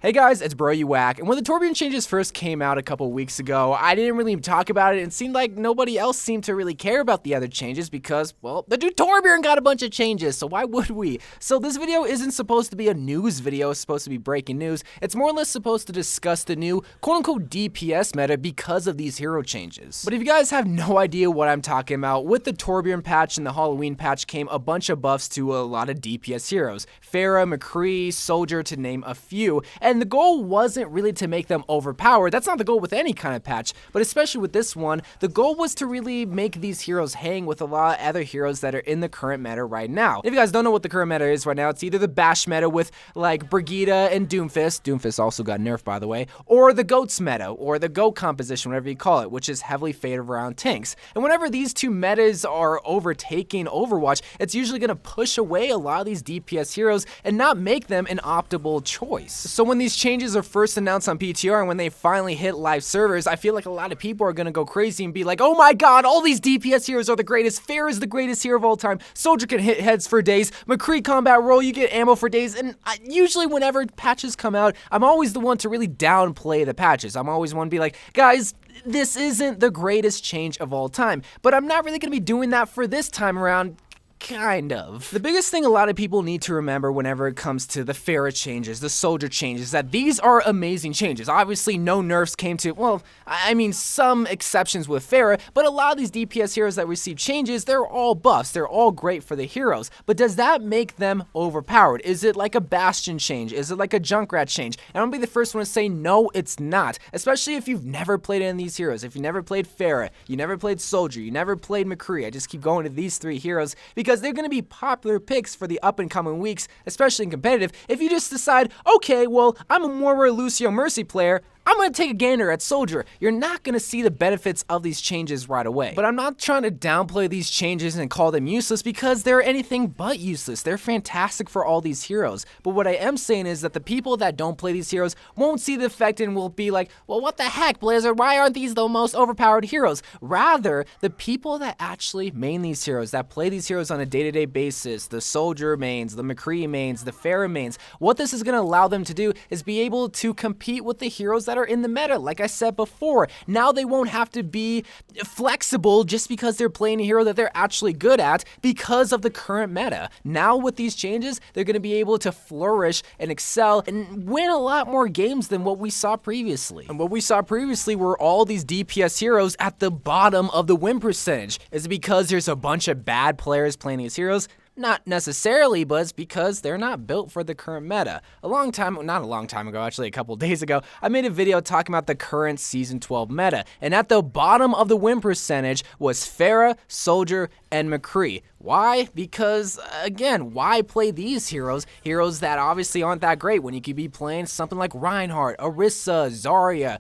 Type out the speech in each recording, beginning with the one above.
Hey guys, it's Bro You Whack, and when the Torbjorn changes first came out a couple weeks ago, I didn't really talk about it, and it seemed like nobody else seemed to really care about the other changes because, well, the dude Torbjorn got a bunch of changes, so why would we? So this video isn't supposed to be a news video, it's supposed to be breaking news. It's more or less supposed to discuss the new quote-unquote DPS meta because of these hero changes. But if you guys have no idea what I'm talking about, with the Torbjorn patch and the Halloween patch came a bunch of buffs to a lot of DPS heroes. Pharah, McCree, Soldier, to name a few. And the goal wasn't really to make them overpowered. That's not the goal with any kind of patch, but especially with this one, the goal was to really make these heroes hang with a lot of other heroes that are in the current meta right now. If you guys don't know what the current meta is right now, it's either the Bash meta with like Brigitte and Doomfist. Doomfist also got nerfed, by the way, or the Goats meta, or the Goat composition, whatever you call it, which is heavily favored around tanks. And whenever these two metas are overtaking Overwatch, it's usually going to push away a lot of these DPS heroes and not make them an optimal choice. So when these changes are first announced on PTR and when they finally hit live servers, I feel like a lot of people are gonna go crazy and be like, oh my god, all these DPS heroes are the greatest. Pharah is the greatest hero of all time. Soldier can hit heads for days. McCree combat roll, you get ammo for days. And usually whenever patches come out, I'm always the one to really downplay the patches. I'm always one to be like, guys, this isn't the greatest change of all time. But I'm not really gonna be doing that for this time around. Kind of. The biggest thing a lot of people need to remember whenever it comes to the Pharah changes, the Soldier changes, that these are amazing changes. Obviously, no nerfs came to, well, I mean, some exceptions with Pharah, but a lot of these DPS heroes that receive changes, they're all buffs. They're all great for the heroes. But does that make them overpowered? Is it like a Bastion change? Is it like a Junkrat change? And I'm gonna be the first one to say, no, it's not. Especially if you've never played any of these heroes. If you never played Pharah, you never played Soldier, you never played McCree. I just keep going to these three heroes because they're going to be popular picks for the up-and-coming weeks, especially in competitive. If you just decide, okay, well, I'm a more Lucio Mercy player, I'm going to take a gander at Soldier. You're not going to see the benefits of these changes right away. But I'm not trying to downplay these changes and call them useless because they're anything but useless. They're fantastic for all these heroes. But what I am saying is that the people that don't play these heroes won't see the effect and will be like, well, what the heck, Blizzard? Why aren't these the most overpowered heroes? Rather, the people that actually main these heroes, that play these heroes on a day-to-day basis, the Soldier mains, the McCree mains, the Pharah mains, what this is going to allow them to do is be able to compete with the heroes that are in the meta. Like I said before, now they won't have to be flexible just because they're playing a hero that they're actually good at because of the current meta. Now with these changes, they're going to be able to flourish and excel and win a lot more games than what we saw previously. And what we saw previously were all these DPS heroes at the bottom of the win percentage. Is it because there's a bunch of bad players playing these heroes? Not necessarily, but it's because they're not built for the current meta. Not a long time ago, actually a couple days ago, I made a video talking about the current Season 12 meta, and at the bottom of the win percentage was Pharah, Soldier, and McCree. Why? Because, again, why play these heroes? Heroes that obviously aren't that great when you could be playing something like Reinhardt, Orisa, Zarya,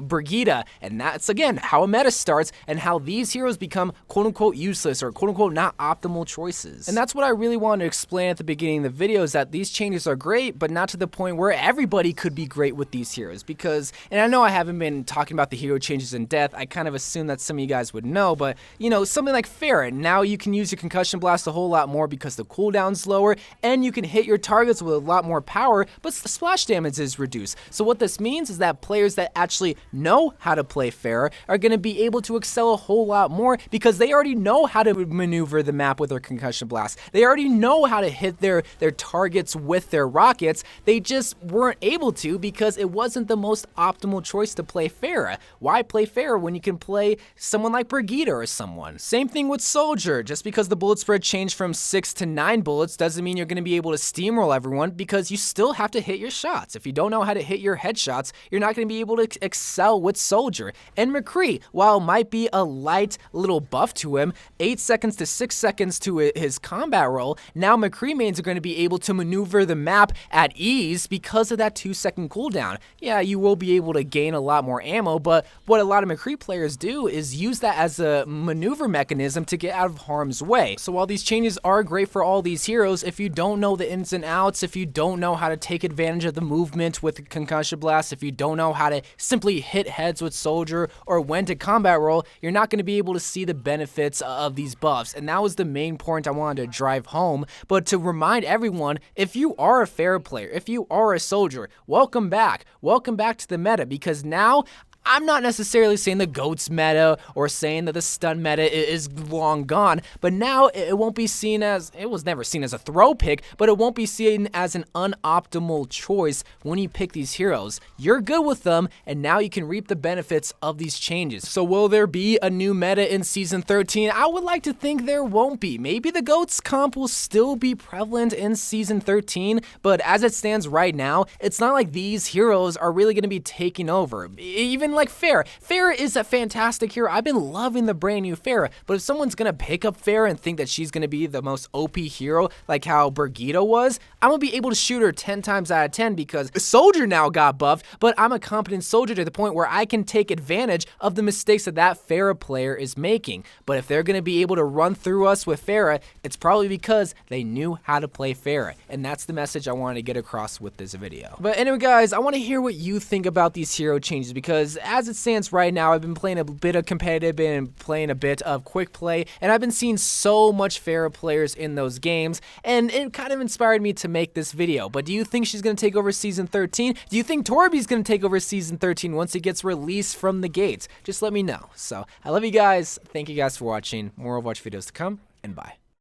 Brigitte, and that's, again, how a meta starts and how these heroes become quote-unquote useless or quote-unquote not optimal choices. And that's what I really wanted to explain at the beginning of the video, is that these changes are great, but not to the point where everybody could be great with these heroes. Because, and I know I haven't been talking about the hero changes in depth, I kind of assume that some of you guys would know, but, you know, something like Pharah, now you can use your concussion blast a whole lot more because the cooldown's lower, and you can hit your targets with a lot more power, but the splash damage is reduced. So what this means is that players that actually know how to play Pharah are going to be able to excel a whole lot more because they already know how to maneuver the map with their concussion blast. They already know how to hit their targets with their rockets. They just weren't able to because it wasn't the most optimal choice to play Pharah. Why play Pharah when you can play someone like Brigitte or someone? Same thing with Soldier. Just because the bullet spread changed from 6 to 9 bullets doesn't mean you're going to be able to steamroll everyone because you still have to hit your shots. If you don't know how to hit your headshots, you're not going to be able to excel with Soldier. And McCree, while it might be a light little buff to him, 8 seconds to 6 seconds to his combat roll, now McCree mains are going to be able to maneuver the map at ease because of that 2-second cooldown. Yeah, you will be able to gain a lot more ammo, but what a lot of McCree players do is use that as a maneuver mechanism to get out of harm's way. play. So while these changes are great for all these heroes, if you don't know the ins and outs, if you don't know how to take advantage of the movement with Concussion Blast, if you don't know how to simply hit heads with Soldier or when to combat roll, you're not going to be able to see the benefits of these buffs. And that was the main point I wanted to drive home. But to remind everyone, if you are a Pharah player, if you are a Soldier, welcome back. Welcome back to the meta, because now I'm not necessarily saying the GOATS meta or saying that the stun meta is long gone, but now it won't be seen as, it was never seen as a throw pick, but it won't be seen as an unoptimal choice when you pick these heroes. You're good with them, and now you can reap the benefits of these changes. So will there be a new meta in Season 13? I would like to think there won't be. Maybe the GOATS comp will still be prevalent in Season 13, but as it stands right now, it's not like these heroes are really going to be taking over. Even like Pharah. Pharah is a fantastic hero. I've been loving the brand new Pharah, but if someone's gonna pick up Pharah and think that she's gonna be the most OP hero like how Brigitte was, I'm gonna be able to shoot her 10 times out of 10 because Soldier now got buffed, but I'm a competent Soldier to the point where I can take advantage of the mistakes that Pharah player is making. But if they're gonna be able to run through us with Pharah, it's probably because they knew how to play Pharah, and that's the message I wanted to get across with this video. But anyway guys, I want to hear what you think about these hero changes, because as it stands right now, I've been playing a bit of competitive and playing a bit of quick play, and I've been seeing so much Pharah players in those games, and it kind of inspired me to make this video. But do you think she's going to take over Season 13? Do you think Torbjorn's going to take over Season 13 once it gets released from the gates? Just let me know. So, I love you guys. Thank you guys for watching. More Overwatch videos to come, and bye.